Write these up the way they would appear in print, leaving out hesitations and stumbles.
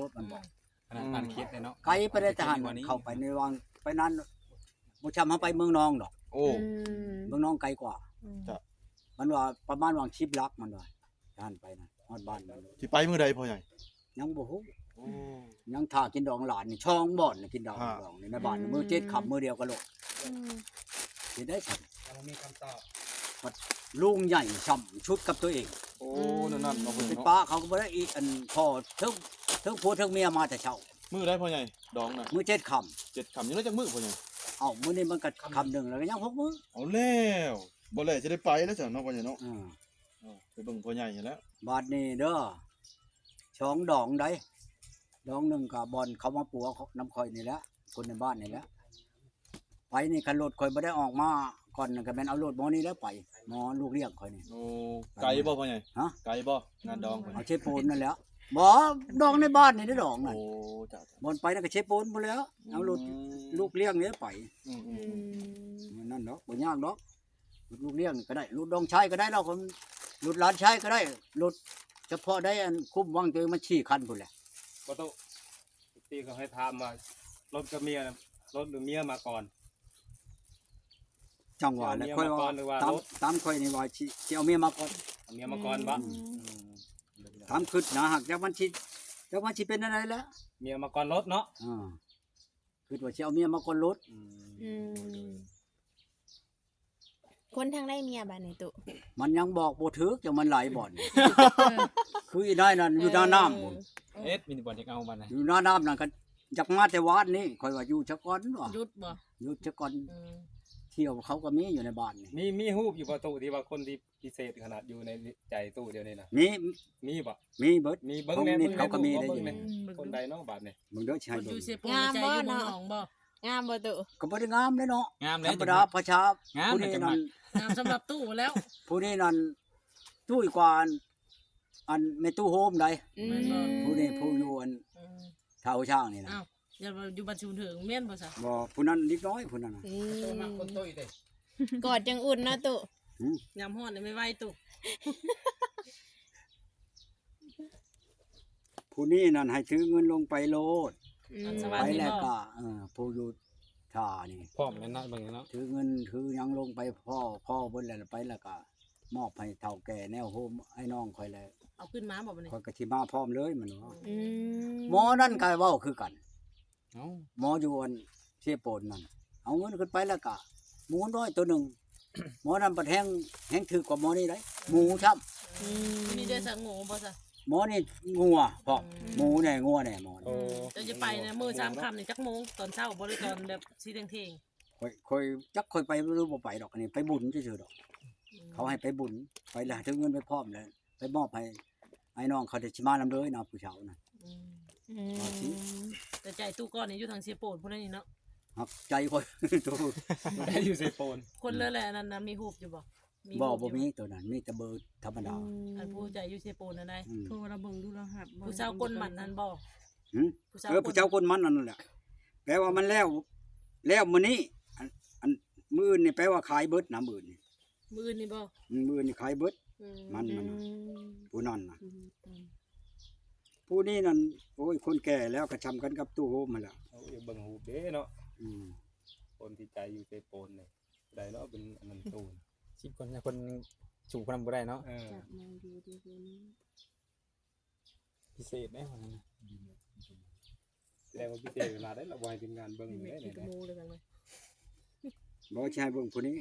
รถมันบอก ขนาดการคิดเลยเนาะ ไกลไปได้ทหารเข้าไปในวังไปนั้นบ่ชำเฮาไปเมืองนองดอก โอ้ เมืองนองไกลกว่า จ้ะ มันว่าประมาณวัง10ลักมันว่าทหารไปนะฮอดบ้านมัน สิไปมื้อใดพ่อใหญ่ ยังบ่ฮู้ โอ้ ยังท่ากินดองหลานนี่ช่องบ่อนนี่กินดอง ฮะ ดองนี่ในบ้านมื้อ7ค่ำมื้อเดียวก็โลดสิได้ฉัน เรามีคำตอบ ลุงใหญ่ช่ำชุดกับตัวเอง โอ้นั่นเนาะเพิ่น เป็น เนาะ ป้าเขาก็บ่ได้อีกอันพ่อเทั้งผัวเทั้งเมียมาแต่เช้า มื้อใดพ่อใหญ่ดองน่ะ มื้อ7ค่ำ 7ค่ำยังได้จักมื้อพ่อใหญ่ เอ้ามื้อนี้มันก็ค่ำหนึงแล้วก็ยัง6มื้อ เอาแล้วบ่แล้วสิได้ไปแล้วจ้ะเนาะพ่อใหญ่เนาะ อือ ไปเบิ่งพ่อใหญ่นี่แหล้ว บาดนี้เด้อช่องดองได้ดองหนึงก็บ่อนเขามาปัวน้ำข่อยนี่แหละคนในบ้านนี่แหละไปนี่คันรถข่อยบ่ได้ออกมาก่อนนั่นก็แม่นเอารถหมอนี่แล้วไปหมอลูกเลี้ยงข่อยนี่ โอ้ไกลบ่พ่อใหญ่ ฮะ ไกลบ่งานดองพ่อให เอา ญ่ เชฟปูนนั่นแหละบ่ดองในบ้านนี่ได้อดองนั่น โอ้จ้ะ บ่อนไปนั่นก็เชฟปูนพุ่นแหล้วเอารถลูกเลี้ยงนี่ไป อืม นั่นดอกบ่ยากดอกลูกเลี้ยงก็ได้ลูกดองชายก็ได้เราคนลูกหลานชายก็ได้ลูกเฉพาะได้อันคุ้มวังตัวมันชี้คันพุ่นแหละ ก็ต้องตีเขาให้ถามว่ารถกับเมียน่ะรถหรือเมียมาก่อน จังหวะแล้วค่อยว่า หรือว่า ตาม รถ ตามค่อยนี่ว่าสิเอาเมียมาก่อน เอาเมียมาก่อนบ่ ถามขึ้นนะหากจากมันสิเป็นอะไรแล้ว เมียมาก่อนรถเนาะ คือว่าสิเอาเมียมาก่อนรถ คนทางได้เมียบ้านไหนตุ มันยังบอกบ่ถึกจังมันไหลบ่อนคืออีได้นั่นอยู่หน้าน้ำพุ่น เอ็ดมีบ่อนจะเอาบ้านไหน อยู่หน้าน้ำนั่นก็จักมาแต่วาดนี่ค่อยว่าอยู่ชะก่อนว่ะ ยุดบ่ อยู่ชะก่อนเที่ยวเขาก็มีอยู่ในบ้านนี่ มีฮูบอยู่ประตูที่ว่าคนที่พิเศษขนาดอยู่ในใจตู้เดียวนี่นะ มี มีบ่ มีเบิด มีเบิ้ง ของ แน่ นี่ เบิ้ง เขาก็มีได้ เบิ้ อยู่ งแน่คนใดเนาะบาทนี่ มึงเด้อชาย อ เบิ่ ยู่ ง เสียโปนใจอยู่เมืองหนองบ่ งามบ่ตุ ก็บ่ได้งามเลยเนาะ งาม ธ แล้ ร ว รมดาประชาง าม ผู้ เลย นี้ จังห นั่ วัด น งามสำหรับตู้แล้ว ผู้นี้นั่นตุ้ยกว่าอันแม่ตู้โฮมใด แม่นบ่ ผู้นี้ผู้อยู่อันเท่าช่างนี่นะ อ้าวอย่ามาอยู่บ้านชุมถึงแม่นบ่ซะ บ่ผู้นั้นนิดน้อยผู้นั้นน่ะ คนตุ้ยเด้ กอดจังอุ่นเนาะตุ ยามฮ้อนนี่ไม่ไหวตุ ผู้นี้นั่นให้ถือเงินลงไปโลด ส ไป วัสดี แล้ว บ่ ก็ผู้อยู่ท่านี่ พร้อมแล้วเนาะเบิ่งเนาะ ถือเงินถือหยังลงไปพ่อเบิ่นแล้วไปแล้วก็มอบให้เฒ่าแก่แนวโฮมให้น้องค่อยแล้ว เอาขึ้นมาบ่บัดนี้ ค่อยก็สิมาพร้อมเลยมันว่า อืม หมอนั่นก็เว้าคือกัน เอ้า หมออยู่อันเสียโปนนั่นเอาเงินขึ้นไปแล้วก็หมูน้อยตัวหนึง หมอนั่นบัดแห้งถือกว่าหมอนี่ได้หมูช้ำ มีได้สังงูบ่ซะ หมอนี่งัวพร้อมหมูเนี่ยงัวเนี่ยหมอ โอ้ เจะไปนะมื้อ3ค่ำนี่จักโมงตอนเช้าบ่ได้ตอนแบบสิเที่ยง ค่อยจักค่อยไปบ่รู้บ่ไปดอกอันนี้ไปบุญซื่อๆดอก ๆ เขาให้ไปบุญไปแล้วถือเงินไปพร้อมเลยไปมอบให้ไอ้น้องเขาได้สิมานำเลยนะผู้เฒ่าน่ะ อืม อืม แต่ใจตู้ก้อนนี่อยู่ทางเสียโปนพุ่นนี่เนาะ ครับใจค่อย ตัว ได้อยู่เซโปน คนเลอะแหละนั่นน่ะมีรูปอยู่บ่ บ่ รูป บ่ อยู่ มีตัวนั้นมีแต่เบอร์ธรรมดา อันผู้ใจอยู่เสียโปนนั่นได้ อืม โทรระเบิงดูรหัสผู้สาวก้นหมันนั่นบ่ หืม ผู้สาว ผู้เจ้าคนมันนั่นแหละแปลว่ามันแล้วมื้อนี้อันมื้อนี่แปลว่าขายเบิดนะมื้อนี่ มื้ออื่นนี่บ่ มื้อนี่ขายเบิด อื มันน่ะผู้นั่นน่ะ อืม ผู้นี้นั่นโอ้ยคนแก่แล้วก็ชำกันกับตู้โฮมมาแล้ว เอาเบิ่งฮูบเด้เนาะ อืม คนที่ใจอยู่เซโปนนี่ได้เนาะเป็นอันนั้นตู้ 10 คนเนี่ยคนสูงคนนั้นบ่ได้เนาะ จับมองดูดูดูนี่ พิเศษได้คนนั้นน่ะ แสดงว่าพิเศษเวลาได้ละบ่ให้ทีมงานเบิ่ง นี่ ได้ แม่ นี่ กระ นะ โมเลยกันเลย บ่ใช่เบิ่งผู้นี้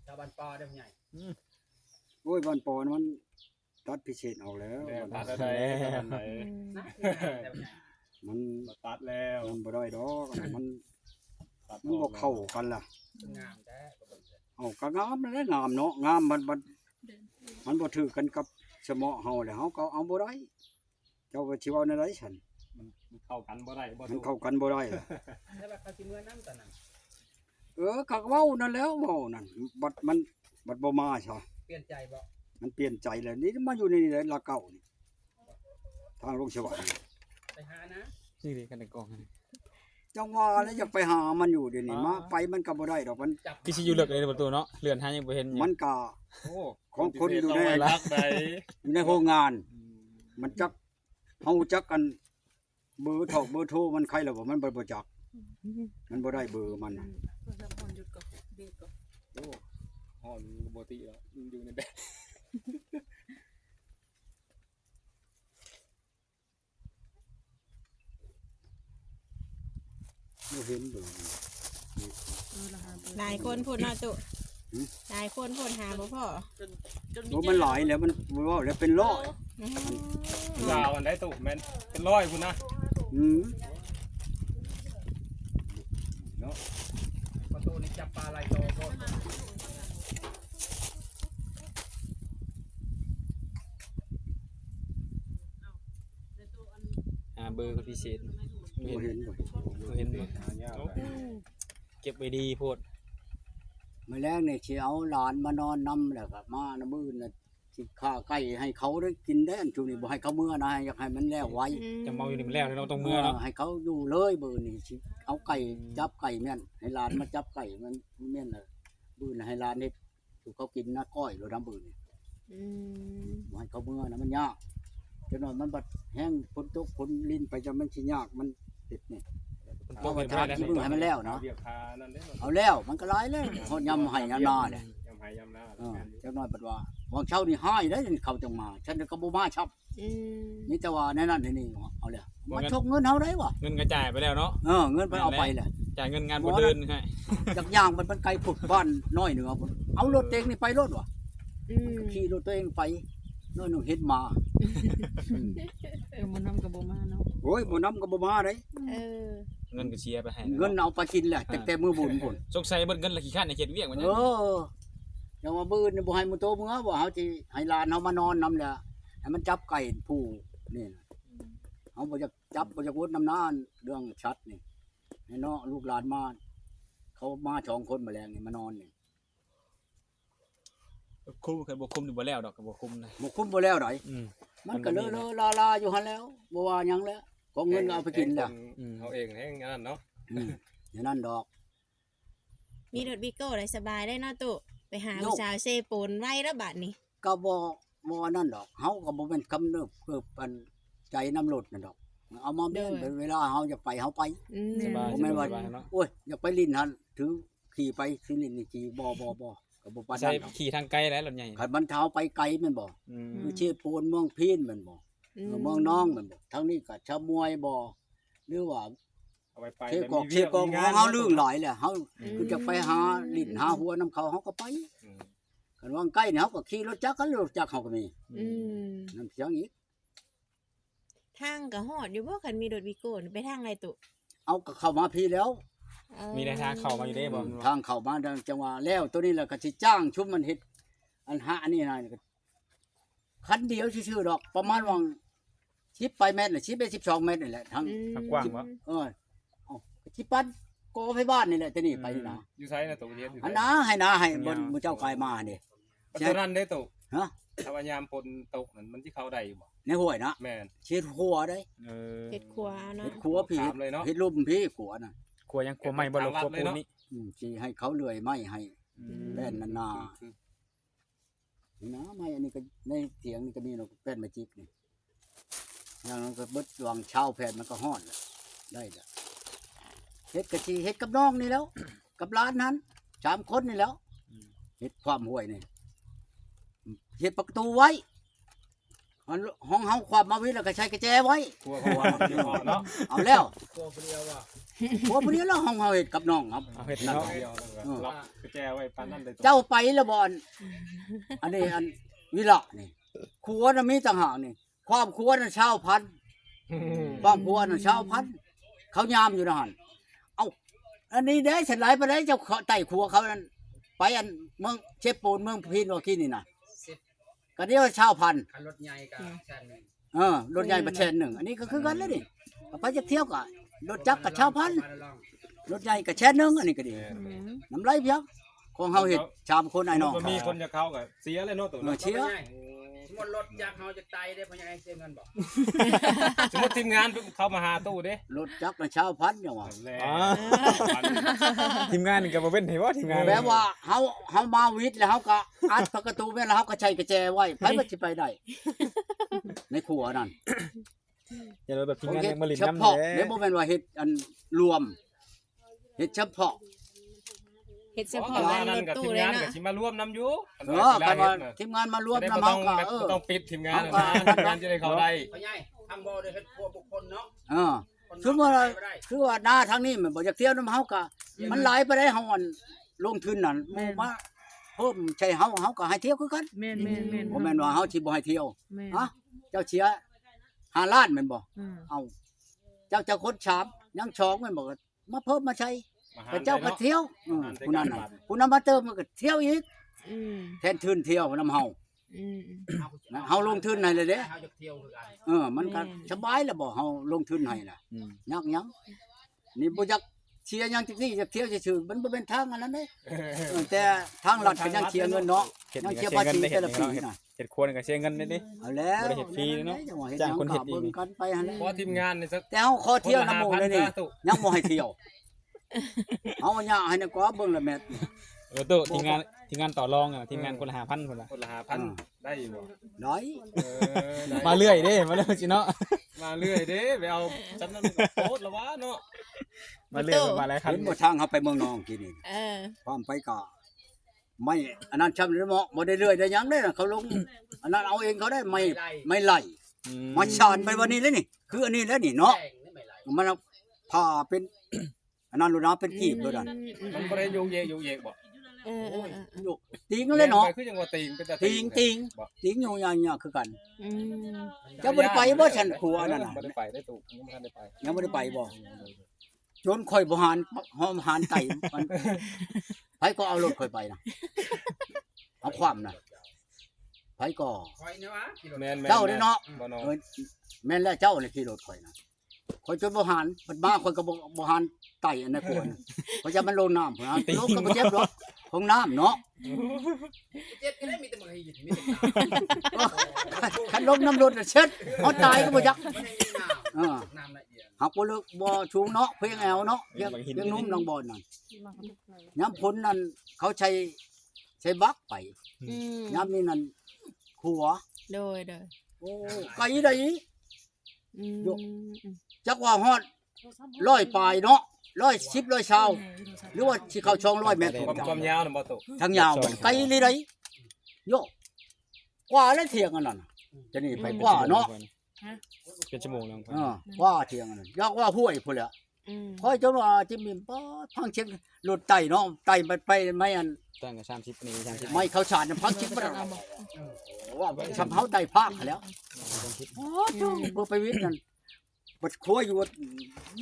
ชาวบ้านป่าได้ใหญ่ โอ้ยบ้านปอนมันตัดพิเศษออกแล้ว แล้วตัดได้ตัดได้ มัน มาตัดแล้ว มันบ่ได้ดอกอันนั้นมัน ตัด มันบ่เข้ากันล่ะ งามแท้ เอาก็งามแล้วงามเนาะงามมันบ่ถือกันกับสมอเฮาแล้วเฮาก็เอาบ่ได้เจ้าก็สิเว้าในใดฉัน มันเข้ากันบ่ได้บ่ มัน ถูก เข้ากันบ่ได้ล่ะ แล้วเขาสิเมื่อน้ำตอนนั้น ก็เว้านั่นแล้วเว้านั่นบัดบ่มาซะ เปลี่ยนใจบ่ มันเปลี่ยนใจแล้วนี่มาอยู่นี่เลยละเก่านี่ทางลงสวรรค์ ไปหานะ นี่ดิกันแต่กองนั่น จังว่าแล้วอยากไปหามันอยู่เดี๋ยวนี้มาไปมันก็บ่ได้ดอกมัน พี่สิอยู่เลิกเลยในประตูเนาะเรือนหายังบ่เห็นอยู่ มันก็ โอ้ ของคนอยู่ใน รักใด อยู่ในโรงงาน มันจัก เฮาจักกันเบอร์ถอกเบอร์โทรมันใครล่ะบ่มันบ่จักมันบ่ได้เบอร์มันน่ะ เพื่อนคนหยุดก่อนเบรกก่อน โอ้ฮอนปกติแล้วอยู่ในแดด บ่เห็นเบอร์มัน ราคาเบอร์ หลายคนพูดเนาะตุ หืม หลายคนพูดหาบ่พ่อ จน โอ้มันหลายแล้วมันเว้าแล้วเป็นร้อย อืม ลาวอันได้ตุแม่นเป็นร้อยพุ่นนะ อืม เนาะ ประตูนี่จับปลาไหลโตโคตร เบอร์คนพิเศษ บ่เห็นบ่ เห็นบ่ หายากเลย เก็บไว้ดีโพด มื้อแรกนี่สิเอาหลานมานอนนำแล้วก็มาน้ำมื้อน่ะสิฆ่าไก่ให้เขาได้กินได้อันจุนี่บ่ให้เขาเมื่อนะอยากให้มันแล้วไว จะเมาอยู่นี่มันแล้วเราต้องเมื่อเนาะ ให้เขาอยู่เลยเบอร์นี่สิเอาไก่จับไก่แม่นให้หลานมาจับไก่มันแม่นน่ะบื้อน่ะให้หลานเฮ็ดถูกเขากินนะก้อยหรือน้ำบื้อนี่ อืม บ่ให้เขาเมื่อนะมันยากจังนั้นมันบัดแห้งฝนตกฝนลิ้นไปจะมันสิยากมันติดนี่ ต้องไปได้ ที่เบิ่งให้มันแล้วเนาะ เบียบคานั่นเด้ เอาแล้วมันก็หลายแล้วฮอดยำให้ยำนาเนี่ย ยำหายยำหน้า จังน้อยบัดว่าวังเช้านี่หายได้เขาจังมาฉันก็บ่มาชับ อืม นี่แต่ว่าแน่นั่นนี่เอาแล้วมันชกเงินเฮาได้วะ เงินกระจายไปแล้วเนาะ เงินไปเอาไปแหละ จ่ายเงินงานบ่เดินให้ จากย่างมันไกลผุดบ้านน้อยหนึ่งเอารถเต็งนี่ไปรถวะ อืม ขี่รถตัวเองไปน้อยหนึ่งเฮ็ดมา มันนำกับโบมาเนาะ โอ้ยบ่นำก็บ่มาเด้ เออ เงินก็เชียร์ไปให้ เงินเอาไปกินแหละแต่มือบุญพุ่น สงสัยเบิดเงินละขี้ข้านในเขตเวียงมัน เออยังว่าบื้นบ่ให้มันโตมึงบ่เฮาสิให้หลานเฮามานอนนำแหละให้มันจับไก่ผู้นี่เฮาบ่อยากจับบ่อยากวนนำนานเรื่องชัดนี่ให้เนาะลูกหลานมาเขามา2คนมาแลงนี่มานอนนี่ คุมเคยบ่คุมนี่บ่แล้วดอกก็บ่คุมนะ บ่คุ้มบ่แล้วได อืม มันก็เลอะๆลาๆอยู่หั่นแล้วบ่ว่าหยังแล้วก็เงินเอาไปกินแล้ว เขาเองแห้งงั้นเนาะ อย่างนั้นดอก มีรถวิโก้ได้สบายได้เนาะตุไปหา โยก ผู้สาวเซโปนไว้แล้วบัดนี้ ก็บ่นั่นดอกเฮาก็บ่เป็นกำเนิดเพื่อปันใจน้ำรถนั่นดอก เอามาแม่น เด้อ เวลาเฮาอยากไปเฮาไป อืม สบาย บ่แม่นว่า สบายเนาะ โอ้ยอยากไปลิ้นหันถือขี่ไปซื้อลิ้นนี่ขี่บ่ก็บ่ปาน ใช้ นั้นดอก ขี่ทางไกลแล้วรถใหญ่ คันมันเท้าไปไกลแม่นบ่ อืม คือเชียโปนเมืองพีนแม่นบ่เมืองน้องแม่นบ่ทางนี้ก็ชะมวยบ่หรือว่า เอาไป เชียกอกเชียกองของเฮาลืมหลายแหละเฮาคือจะไปหาลิ้นหาหัวน้ำเขาเฮาก็ไปคันว่าใกล้นี่เฮาก็ขี่รถจักรกันรถจักรเฮาก็มี อืม นั่นเพียงอีก ทางก็ฮอดอยู่บ่คันมีรถวิโก้นี่ไปทางไหนตุ เอาก็เข้ามาพี่แล้ว เออ มีได้ทางเข้ามาอยู่ได้บ่ ทางเข้ามาดังจังหวะแล้วตัวนี้แหละก็สิจ้างชุบมันเฮ็ดอันหาอันนี้นะก็คันเดียวซื่อๆดอกประมาณวัง10ไปเมตรน่ะ10ไป12เมตรนี่แหละทั้ง อืม ทางกว้างบ่ เออเอาสิปันโกไปบ้านนี่แหละตัวนี้ไปนี่นะ อยู่ไซนะตุเรียนอยู่ อันนะให้บนมื้อเจ้ากายมานี่ ตอนนั้นได้ตุ ฮะ ถ้าว่ายามพลตกมันที่เขาได้บ่ ในห้วยนะ แม่น เช็ดหัวได้ เออ เฮ็ดครัวเนาะ เฮ็ดขัวพี่ ถามเลยเนาะ เฮ็ดลุ่มพี่ขัวน่ะ กลัวยังกลัวใหม่บ่ลงกลัวปูนนี่ สิให้เขาเลื่อยไม้ให้ อืม แป้นนานะไม้อันนี้ก็ในเถียงนี่ก็มีเนาะแป้นมาจิกนี่อย่างนั้นก็เบิดวางเช้าแผ่นมันก็ฮอดแล้วได้แล้วเฮ็ดกะชีเฮ็ดกับน้องนี่แล้ว กับร้านนั้น3คนนี่แล้วเฮ็ดความห้วยนี่เฮ็ดประตูไว้อันห้องเฮาความมาวิแล้วก็ใช้กระแจไว้ ครัวเขาเนาะ เอาแล้ว ตัวเดียวอ่ะ พอพอดีแล้วห้องเฮาเฮ็ดกับน้องครับ เอาเฮ็ด นั่น เนาะ เดียวล็อกกระแจไว้ปานนั้นเลย เจ้าไปแล้วบ่อันนี้อันวิละนี่ครัวน่ะมีต่างหากนี่ความครัวน่ะชาวพันธุ์ความครัวน่ะชาวพันธุ์เขายามอยู่นะหั่นเอ้าอันนี้เด้ฉันหลายไปได้เจ้าไต่ครัวเขานั่นไปอันเมืองเชฟปูนเมืองพีนว่าขี้นี่น่ะก็เดียวชาวพันธุ์ คันรถใหญ่กับแค่นึง รถใหญ่ประเทศหนึ่งอันนี้ก็คือกันแล้วนี่ไปจะเที่ยวก็รถจักรกับชาวพันธุ์ มาลอง รถใหญ่กับแช่นึงอันนี้ก็ดีน้ำไหลเพียงของเฮาเฮ็ดชามคนไอ้น้อง มันมีคนจะเข้ากับเสียเลยเนาะตัว เชีย สมมติรถจากเฮาจะไตได้เพราะยังไงเสียเงินบอก สมมติทีมงานเข้ามาหาตู้เด้ รถจักรกับชาวพันธุ์จังว่า แล้ว อ๋อทีมงานนี่ก็บ่เว้นให้บ่ทีมงาน แบบว่าเฮามาวิทย์แล้วเฮาก็อัดประตูแม่นแล้วเฮาก็ใช้กระแจไว้ไผบ่สิไปได้ในครัวนั่น อย่าเลยแบบทีมงานยังมาลิ้น เฉ น้ำ พาะ แห เดี๋ยวบ่แม่นว่าเฮ็ดอันรวมเฮ็ดเฉพาะ เฮ็ดเฉ เพ พาะ ราะ งา ว่าน นั่ ร น ถ กับ ตู้ ทีม เลย งาน เนาะ กับสิมาร่วมนํอยู่ กันว่าทีมงานมารวม ได้ นำ บ่ เฮา ต้อง ก็ แบบบ่ต้องปิดทีมงาน เอา นะ ก็ ทีมงานจะได้เข้าได้ พ่อใหญ่ทางบ่ได้เฮ็ดพวกบุคคลเนาะ คือว่าคือว่าหน้าทางนี้มันบ่อยากเที่ยวนำเฮาก็มันหลายไปได้เฮาอันลงทุนนั่นหมู่มาเพิ่มใช่เฮาก็ให้เที่ยวคือกัน แม่นๆๆ บ่แม่นว่าเฮาสิบ่ให้เที่ยว แม่น ฮะเจ้าเสีย5ล้านแม่นบ่ อืม เอาเจ้าจะคนชามยังชองแม่นบ่ก็มาเพิ่มมาใช้แต่เจ้าก็เที่ยวผู้นั้นน่ะผู้นั้นมาเติมมันก็เที่ยวอีก อืม แทนทุนเที่ยวนํเฮา อืม นะเฮาลงทุนให้เลยเด้ เฮาจะเที่ยวคือกัน มันก็สบายแล้วบ่เฮาลงทุนให้น่ะ อืม ยักยังนี่บ่จักเชียร์หยังจักซี่จะเที่ยวซื่อๆมันบ่เป็นทางอันนั้นเด้แต่ทางรัฐก็ยังเชียร์เงินเนาะ เฮ็ด ยัง นี่ เชีย ก็ ร์ เสี ภาย ษี เงินได้ แต่ เฮ็ด ละ นี่ ปี เนาะ น่ะ เฮ็ดครัวนี่ก็เสียเงินได้ดิ เอาแล้ว บ่ได้เฮ็ดฟรีเนาะ จังหวะเฮ็ด จ้างคนเฮ็ด เบิ่งกันไปหั่นแหละ เพราะทีมงานนี่สัก แต่เฮาขอเที่ยวน้ำหมู่เลยนี่ ตุ ยังบ่ให้เที่ยวเอาอันยาให้นะกว่าเบิ่งละแม่น ตู้ทีมงานต่อรองอ่ะทีมงานคนละ5,000พุ่นล่ะ คนละ5,000ได้อยู่บ่ ได้ ได้ มาเรื่อยเด้มาเรื่อยสิเนาะ มาเรื่อยเด้ไปเอาจำนั้นโพสต์แล้ววะเนาะ มาเรื่อยมาหลายคัน เห็นบ่ทางเฮาไปเมืองนองกินนี่ เออ พร้อมไปก็ไม่อันนั้นช้ำเลยเหมาะบ่ได้เรื่อยได้หยังได้น่ะเขาลงอันนั้นเอาเองเขาได้ไม่ไหลมาชานไปวันนี้เลยนี่ คืออันนี้แล้วนี่เนาะ แป้งนี่ไม่ไหล มันผ่าเป็น อันนั้นโลดนะเป็นกีบโลดนั่น มันบ่ได้โยกเยกบ่ เออ อยู่ติงเลยเนาะ ไปคือจังว่าติงเป็นแต่ ติงติง บ่ ติงอยู่อย่างเงี้ยคือกัน อืม เจ้าบ่ได้ไปบ่ฉันครัวนั่นน่ะ บ่ได้ไปได้ตุยังบ่ทันได้ไป ยังบ่ได้ไปบ่จนข่อยบ่หารหอมหารไก่มันไผก็เอารถข่อยไปนะเอาความน่ะไผก็ คอยเนี่ยวะกิโล แม่น เจ้าเด้เนาะ บ่เนาะ เออแม่นแล้วเจ้านี่ขี่รถข่อยนะข่อยจนบ่หารมันมาข่อยก็บ่หารไก่อันนั้นข่อยน่ะข่อยจะมันลงน้ำพุ่นนะลงก็บ่เจ็บหรอกของน้ำเนาะ เจ็ดก็ได้มีแต่มือหินมีแต่ คันลงน้ำรถน่ะเช็ดเฮาตายก็บ่จัก น้ำน้ำละเอียด หักบ่เลิกบ่ชูงเนาะเพียงแอวเนาะเพียงนุ่มน้องบอลนั่นย้ำพ้นนั่นเขาใช้บักไป อืม ย้ำนี่นั่นขัว โดย โอ้ไกลได้อี อืม จักว่าฮอด100ปลายเนาะ110 120หรือว่าสิเข้าช่อง100เมตร ความยาวน่ะบ่ตุ ทางยาวไกลนี่ได้โยกว่าแล้วเถียงอันนั้นน่ะจะนี่ไปกว่าเนาะ เป็นชั่วโมงแล้ว กว่าเถียงอันนั้นยากว่าห้วยพุ่นแหละ อืม ค่อยจนว่าจิมมิมป้อพังเชียงรถไต่เนาะไต่ไปไม่อัน ตั้งแต่30นี่30 ไม่เขาฉาดพังชิบบ่ได้ว่าชำเฮาไต่ภาคแล้วโอ้จูบ่ไปวิทย์นั่นบ่ครัวอยู่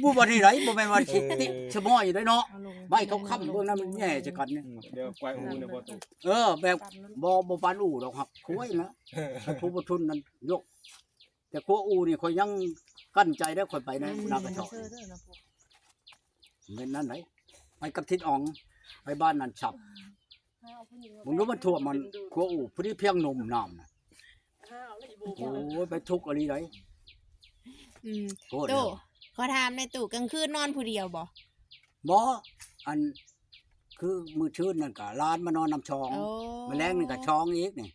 บ่บ่ที่ไหนบ่แม่นว่าสิติชะม้อยอยู่ได้เนาะไม่เขาค้ำเบิ่งนั้นมันแย่จักันเนี่ย เดี๋ยวควายอูเนี่ยบ่ตุ แบบบ่ปานอู่ดอกครับครัวอีนะผู้บ่ทุนนั่นยก แต่ครัวอู่นี่ข่อยยังกั้นใจได้ข่อยไปในนากระเจาะเป็นนั่นไหนไปกับทิศอ่องไปบ้านนั่นฉับมึงรู้มันท่วมมันครัวอู่พอดีเพียงนมน้ำน่ะโอ้ยไปทุกข์อะไรไหน อืม โทษ ตู่ขอถามในตู่กลางคืนนอนผู้เดียวบ่ บ่อันคือมือชื่นนั่นก็ร้านมานอนนำชอง โอ้ แมลงนี่ก็ชองอีกนี่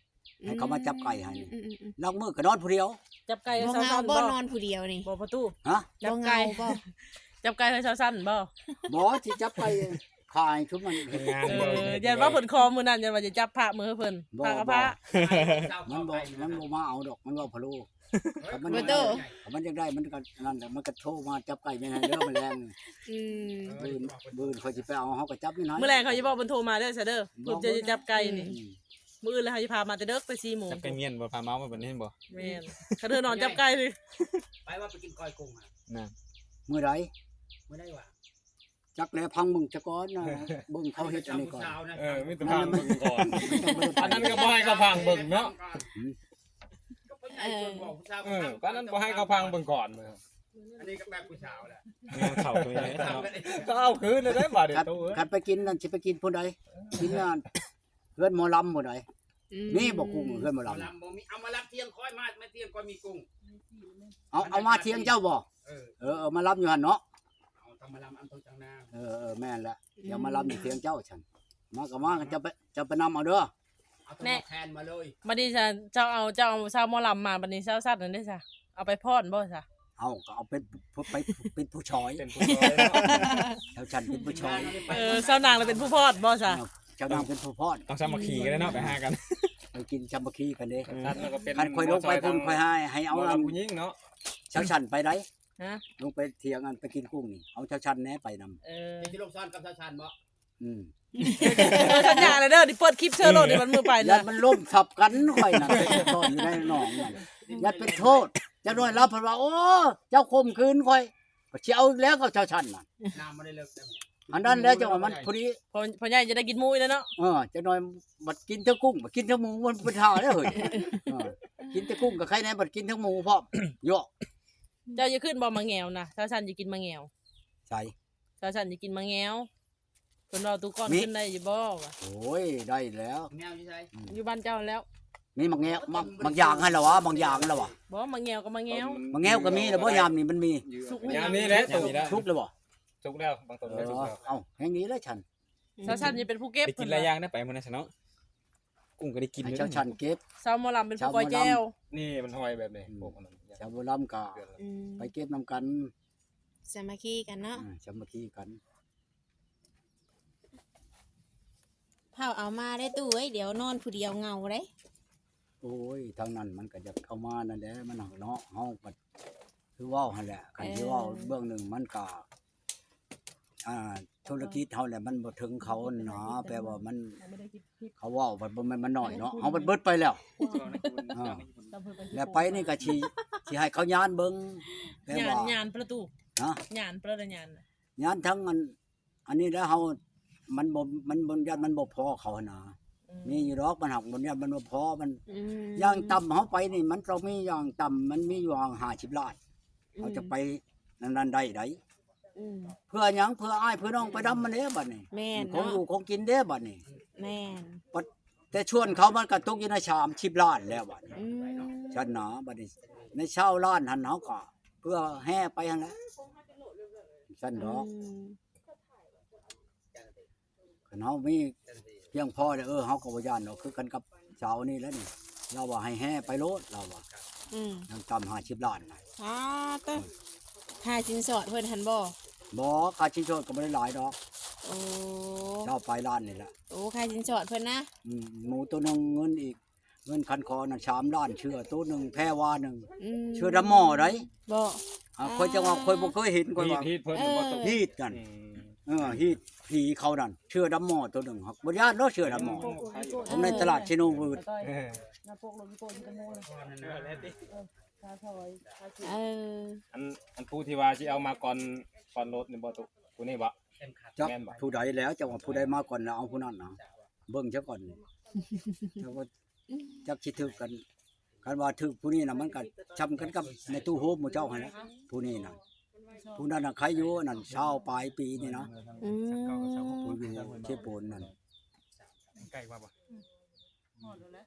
ให้เขามาจับไก่ให้นี่ อืม ลางมือก็นอนผู้เดียว จับไก่ บ่ ให้ เหงา สั้นๆ บ่ บ่ นอนผู้เดียวนี่ บ่ประตู ฮะ จั บ่ บ เห ไก่ งาบ่ จับไก่ให้สั้นๆบ่ บ่สิจับไก่ขายชุบมัน งาน ยันว่าเพิ่นคอมื้อนั้นยันว่าจะจับพระมือเพิ่นพระกับพระ มันบ่มาเอาดอกมันว่าพะโล้มัน บ่ตู่ มันยังได้มันก็นั่นแหละมันก็โทรมาจับไก่ไม่ให้เด้อแมลง อืม บืนเขาสิไปเอาเขาก็จับนี่นะ มื้อแรงเขาสิบอกเพิ่นโทรมาเด้อซะเด้อเพิ่นจะจับไก่นี่ อืม มื้ออื่นแล้วเขาสิพามาแต่เด้อไป4:00น จับไก่เมียนบ่พาเมาส์มาแบบนี้บ่ แม่นถ้าเธอนอนจับไก่นี่ ไปว่าไปกินก้อยกุ้งอ่ะ น่ะ เมื่อไร ไม่ได้ว่ะ จักแล้วพังมึงจะก้อนนะเบิ่งเขาเฮ็ดอันนี้ก่อน มีแต่พังเบิ่งก่อนอันนั้นก็บ่ให้เขาพังเบิ่งเนาะก็นั้นบ่ให้เขาพังเบิ่งก่อน อันนี้ก็แบบผู้สาวแหละ งานเข่าตัวนี้เนาะ ก็เอาคืนได้บาดเดี๋ยวตู้ คันไปกินนั่นสิไปกินผู้ใดกินงานเพื่อนหมอลำผู้ใด อืม นี่บ่กุ้งเพื่อนหมอ เอา ลำ ลำบ่มีเอามารับเที่ยงค่อยมาไม่เที่ยงค่อยมีกุ้ง เอามาเที่ยงเจ้าบ่ เอามาลำอยู่หั่นเนาะ เอาทำมาลำอันตัวจังนา แม่นละอย่ามาลำอยู่เที่ยงเจ้าฉันมาก็มาจะไปนำเอาเด้อ เอาตัวแทนมาเลย บัดนี้เจ้าเอาชาวหมอลำมาบัดนี้ชาวสัตว์นั่นได้ซะเอาไปพรบ่ซะ เอาก็เอาเป็นไปเป็นผู้ชอย เป็นผู้ช่วยเนาะ ชาวชันเป็นผู้ชอย สาวนางเราเป็นผู้พอดบ่ซะ ชาวนางเป็นผู้พอด ต้องสามัคคีกันแล้วเนาะไปหากัน ไปกินชัมบะคีกันเด้ ท่านแล้วก็เป็น คันค่อยลงไปพุ่นค่อยให้เอา เอา อัน ผู้หญิงเนาะ ชาวชันไปได้ ฮะ ลงไปเถียงกันไปกินกุ้งนี่เอาชาวชันแหน่ไปนำ นี่ที่ลูกซ้อนกับชาวชันบ่ อืม สัญญาเลยเด้อที่เปิดคลิปเชิญโลดนี่มันมือไป ยั นะ ดมันล่มทับกันค่อยนั่นเป็นต้นอยู่ในหนองนั่นยัดเป็นโทษจะน้อยรับเพิ่นว่าโอ้เจ้าข่มขืนค่อยก็สิเอาแล้วกับชาวชันน่ะ น้ำไม่ได้เลิก อันนั้นแล้วจังว่ามันพอดี พอใหญ่จะได้กินมุ้ยแล้วเนาะ จะน้อยบัดกินทั้งกุ้งบัดกินทั้งหมูมันเป็นท่าแล้วเฮ้ยกินแต่กุ้งกับใครแน่บัดกินทั้งหมูพร้อมโยะ เจ้าจะขึ้นบ่มาแงวนะสาวชันจะกินมาแงว ใส่ สาวชันจะกินมาแงวเพิ่นเราตุก่อนขึ้นได้อยู่บ่วะ โอ้ยได้แล้ว แนวที่ใช่ อยู่บ้านเจ้าแล้ว มีบางแงวบางอย่างให้แล้ววะบางอย่างแล้ววะ บ่มาแงวก็มาแงว บางแงวก็มีแล้วบ่ยามนี่มันมี สุก ยามนี้แหละ ยามนี้แหละ ทุกแล้วบ่ สุกแล้วบางต้นก็สุกแล้ว เอ้าแห่งนี้แล้วฉัน สาวชันจะเป็นผู้เก็บ ไปกินหลายอย่างนะไปมื้อนั้นซะเนาะกุ้งก็ได้กิน ให้ เลย ชาวชันเก็บ สาวหมอลำเป็นผู้ก้อยแก้ว นี่มันห้อยแบบนี้พวกมัน ชาวบุรีก็ อืม ไปเก็บนํกัน สามัคคีกันเนาะ สามัคคีกัน เผาเอามาได้ตู้เอ้ยเดี๋ยวนอนผู้เดียวเหงาเด้ โอ้ยทางนั้นมันก็จะเข้ามานั่นแหละมันเนาะเฮาก็คือเว้าหั่นแหละคันที่เว้าเบื้องหนึ่งมันก็ธุรกิจเฮาแหละมันบ่ถึงเขาเนาะแปลว่ามันเขาเว้าบ่แม่นมันน้อยเนาะเฮามันเบิดไปแล้วแล้วไปนี่ก็สิให้เขาย้านเบิ่งแปล หยา ว่าน หยานประตู ฮะ หยานประตูหยาน ย้านทั้งอันนี้แล้วเฮามันบ่ญาติมันบ่พอเขานะมีอยู่ดอกมันหักบ่ญาติมันบ่พอมัน อืม อย่างต่ำเฮาไปนี่มันต้องมีอย่างต่ำมันมีอยู่50ล้านเขาจะไปนั้นได้ได อืม เพื่อหยังเพื่ออ้ายเพื่อน้องไปดำมันเด้บัดนี้ แม่น ของ เนาะ อยู่ของกินเด้บัดนี้ แม่น แต่ชวนเขามันก็ตกอยู่ในชาม10ล้านแล้วบัดนี้ อืม ฉันหนาบัดนี้ในเช่าล้านหันเฮาก็เพื่อแห่ไปหั่นแหละฉันดอก อืม คันเฮามีเพียงพอแล้วเฮาก็บ่ย่านดอกคือกันกับชาวนี่แหล้วนี่เราว่าให้แห่ไปโลดเราว่า อืม ยังต่ำ50ล้านน่ะ ต้นค่าสินสอดเพิ่นหันบ่ บ่ค่าชิ้นโชดก็บ่ได้หลายดอก โอ้ เช่าปลายล้านนี่แหละ โอ้ค่าสินสอดเพิ่นนะ หมูตัวหนึงเงินอีกเงินคันคอน่ะ3ล้านเชื่อตัวหนึงแพรวาหนึง อืม เชื่อดำหม้อได้ บ่ ค่อยจะว่าค่อยบ่เคยเห็นค่อยว่า ฮีดเพิ่นบ่ตก ฮีดกันฮีดผีเขานั่นเชื่อดำหม้อตัวหนึงครับบ่ญาติเนาะเชื่อดำหม้อผมในตลาดชิโนวืด น้าปกลงโกนกันโมเลยชาซอยชาจี เออ อันผู้ที่ว่าสิเอามาก่อนรถนี่บ่ตกผู้นี้บ่ จัก แม่นบ่ ผู้ใดแล้วจังว่าผู้ใดมาก่อนแล้วเอาผู้นั้นนะเบิ่งซะก่อนจักว่าจักสิถึกกันคันว่าถึกผู้นี้น่ะมันก็ช้ำกันกับในตู้โฮมหมู่เจ้าหั่นแหละผู้นี้น่ะผู้นั้นน่ะใครอยู่นั่น20ปลายปีนี่นะ อืม ผู้อยู่เทพโปนนั่น ใกล้ว่าบ่ หอดแล้ว